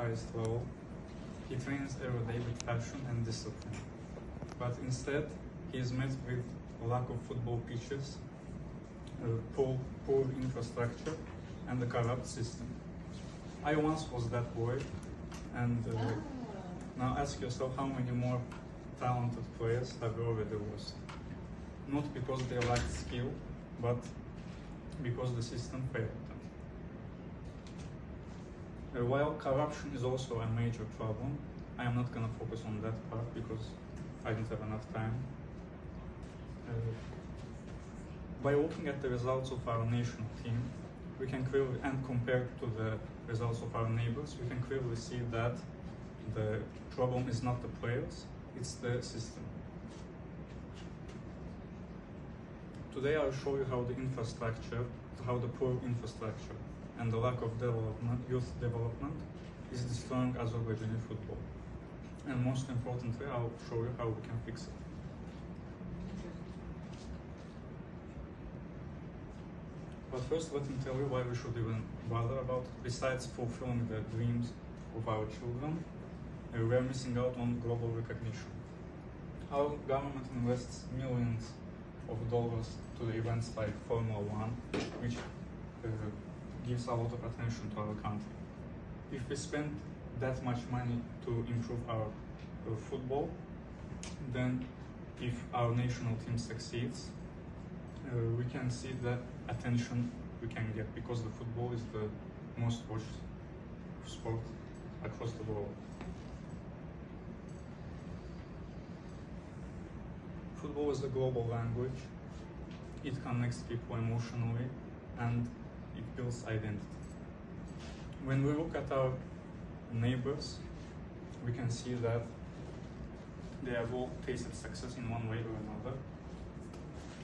highest level, he trains every day with passion and discipline. But instead, he is met with a lack of football pitches, poor infrastructure, and a corrupt system. I once was that boy, and now ask yourself how many more talented players have you already lost. Not because they lacked skill, but because the system failed them. While corruption is also a major problem, I am not going to focus on that part because I don't have enough time. By looking at the results of our national team, we can clearly, and compared to the results of our neighbors, we can clearly see that the problem is not the players, it's the system. Today I'll show you how the poor infrastructure and the lack of youth development is destroying Azerbaijani football. And most importantly, I'll show you how we can fix it. But first, let me tell you why we should even bother about it. Besides fulfilling the dreams of our children, we are missing out on global recognition. Our government invests millions of dollars to the events like Formula 1, which gives a lot of attention to our country. If we spend that much money to improve our football, then if our national team succeeds, we can see the attention we can get, because the football is the most watched sport across the world. Football is a global language. It connects people emotionally and it builds identity. When we look at our neighbors, we can see that they have all tasted success in one way or another.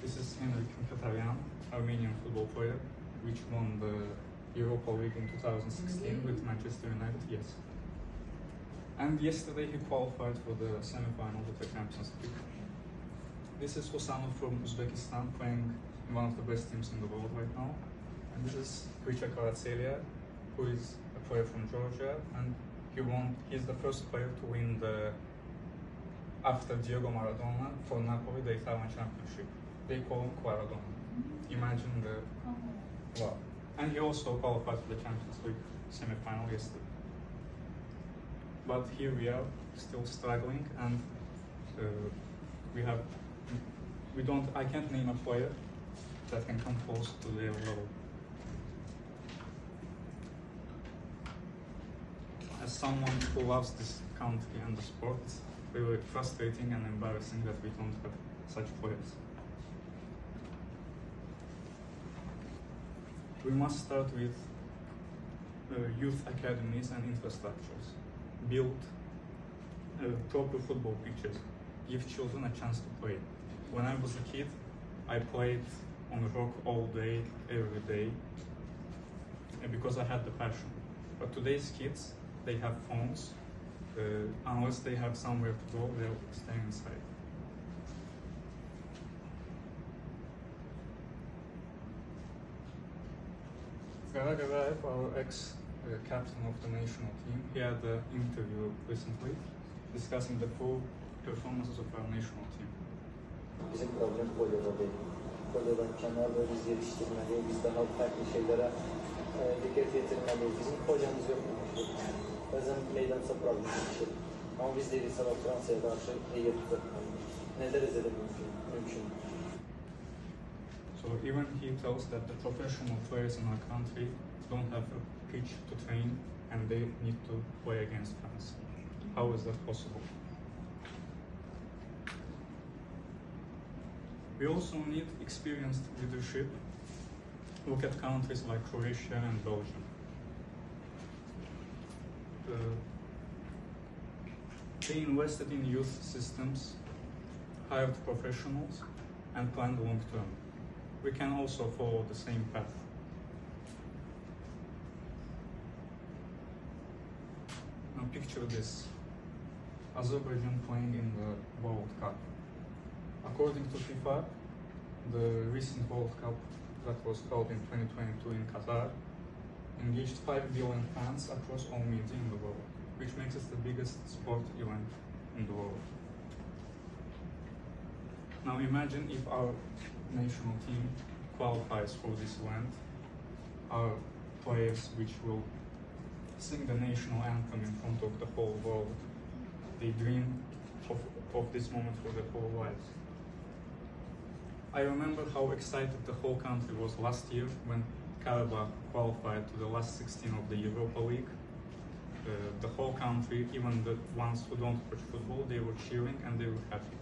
This is Henrik Mkhitaryan, Armenian football player, which won the Europa League in 2016 with Manchester United, yes. And yesterday he qualified for the semi-final of the Champions League. This is Husanov from Uzbekistan, playing in one of the best teams in the world right now. And this is Richard Kvaratskhelia, who is a player from Georgia, and he's the first player to win after Diego Maradona, for Napoli, the Italian championship. They call him Quaradona. Imagine wow. And he also qualified for the Champions League semi-final yesterday. But here we are, still struggling, and I can't name a player that can come close to their level. As someone who loves this country and the sport, it's really frustrating and embarrassing that we don't have such players. We must start with youth academies and infrastructures. Build proper football pitches. Give children a chance to play. When I was a kid, I played on the rock all day, every day, because I had the passion. But today's kids, they have phones. Unless they have somewhere to go, they'll stay inside. Garagayev, our ex-captain of the national team, he had an interview recently discussing the poor performances of our national team. Bizim problem kolyoda değil. Kolyodan kenarda biz yetiştirmeliyiz, biz daha farklı şeylere dikkat getirmeliyiz. Bizim kolyamız yok. Bazen meydansa problem bir. Ama biz de sabah Fransa'ya karşı iyi tutmalıyız. Ne derece de mümkün. So even he tells that the professional players in our country don't have a pitch to train and they need to play against France. How is that possible? We also need experienced leadership. Look at countries like Croatia and Belgium. They invested in youth systems, hired professionals, and planned long term. We can also follow the same path. Now picture this: Azerbaijan playing in the World Cup. According to FIFA, the recent World Cup that was held in 2022 in Qatar engaged 5 billion fans across all media in the world. which makes it the biggest sport event in the world. Now imagine if our national team qualifies for this event, our players which will sing the national anthem in front of the whole world. They dream of this moment for their whole lives. I remember how excited the whole country was last year when Karabakh qualified to the last 16 of the Europa League. The whole country, even the ones who don't watch football, they were cheering and they were happy.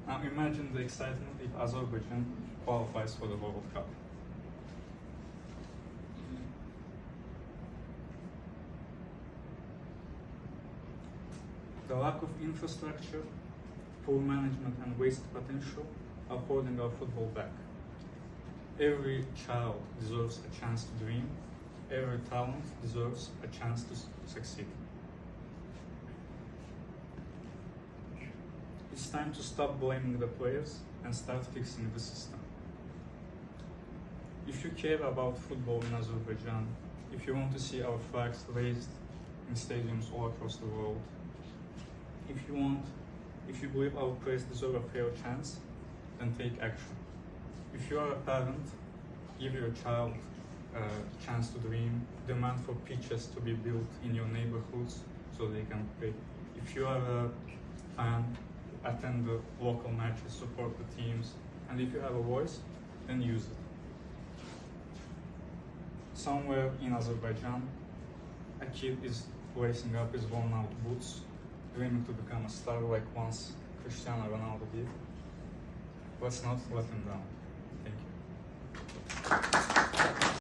Now imagine the excitement if Azerbaijan qualifies for the World Cup. The lack of infrastructure, poor management and wasted potential are holding our football back. Every child deserves a chance to dream. Every talent deserves a chance to succeed. It's time to stop blaming the players and start fixing the system. If you care about football in Azerbaijan, if you want to see our flags raised in stadiums all across the world, if you believe our players deserve a fair chance, then take action. If you are a parent, give your child a chance to dream, demand for pitches to be built in your neighborhoods so they can play. If you are a fan, attend the local matches, support the teams, and if you have a voice, then use it. Somewhere in Azerbaijan, a kid is lacing up his worn-out boots, dreaming to become a star like once Cristiano Ronaldo did. Let's not let him down.